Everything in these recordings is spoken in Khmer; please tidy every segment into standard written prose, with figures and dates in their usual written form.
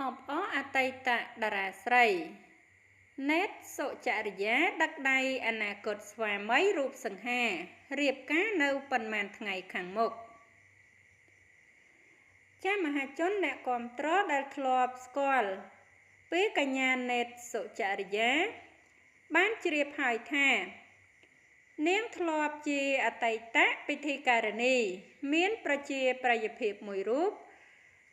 អអតីតតារាស្រីណេតសុចរិយាដឹកដៃអនាគតស្វាមីរូបសង្ហារៀបការនៅប៉ុន្មានថ្ងៃខាងមុខចាមហាជនអ្នកគាំទ្រដែលធ្លាប់ស្គាល់ពីកញ្ញាណេតសុចរិយាបានជ្រាបហើយថានាងធ្លាប់ជាអតីតពិធីការនីមានប្រជាប្រិយភាពមួយរូប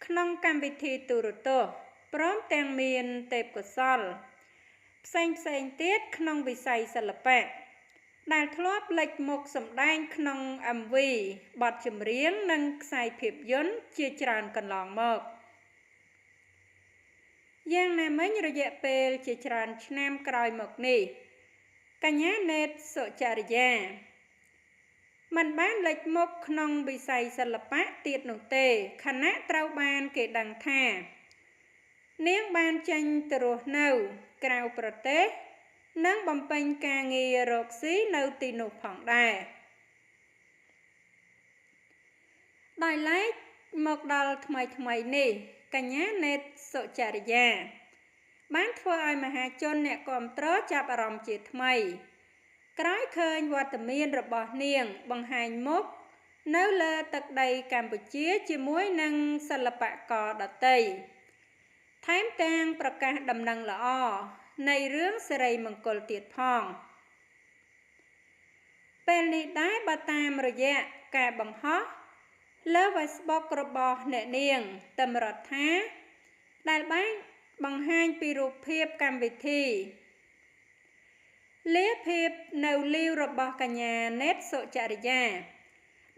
ក្នុងកម្មវិធីទូរទស្សន៍ព្រមទាំងមានទេពកោសល្យផ្សេងទៀតក្នុងវិស័យសិល្បៈដែលធ្លាប់លេចមុខសម្ដែងក្នុង MV បទចម្រៀងនិងខ្សែភាពយន្តជាច្រើនកន្លងមកយ៉ាងណាមិញរយៈពេលជាច្រើនឆ្នាំក្រោយមកនេះកញ្ញាណេតសុចរិយាមិនបានលេចមុខក្នុងវិស័យសិល្បៈទៀតនោះទេខណៈត្រូវបានគេដឹងថានាងបានចេញទៅរស់នៅក្រៅប្រទេសនិងបំពេញការងាររកស៊ីនៅទីនោះផងដែរដោយឡែកមកដល់ថ្មីនេះកញ្ញាណេតសុចរិយាបានធ្វើឲ្យមហាជនអ្នកគាំទ្រចាប់អារម្មណ៍ជាថ្មីក្រោយឃើញវត្តមានរបស់នាងបង្ហាញមុខនៅលើទឹកដីកម្ពុជាជាមួយនឹងសិល្បករដទៃថែមទាំងប្រកាសដំណឹងល្អនៃរឿងសិរីមង្គលទៀតផងពេលនេះដែរបើតាមរយៈការបង្ហោះលើ Facebook របស់អ្នកនាងតឹមរដ្ឋាដែលបានបង្ហាញពីរូបភាពកម្មវិធីលាភាពនៅលីវរបស់កញ្ញាណេតសុចរិយា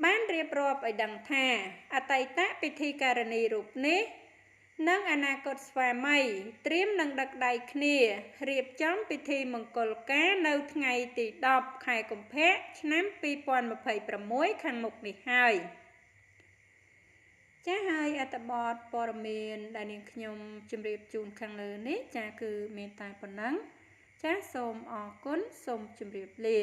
បានរៀបរាប់ឲ្យដឹងថាអតីតពិធីការនីរូបនេះនិងអនាគតស្វាមីត្រៀមនឹងដឹកដៃគ្នារៀបចំពិធីមង្គលការនៅថ្ងៃទី10ខែកុម្ភៈឆ្នាំ2026ខាងមុខនេះហើយចាហើយអត្ថបទព័ត៌មានដែលនាងខ្ញុំជម្រាបជូនខាងលើនេះចាគឺមានតែប៉ុណ្ណឹងចាសូមអរគុណសូមជម្រាបលា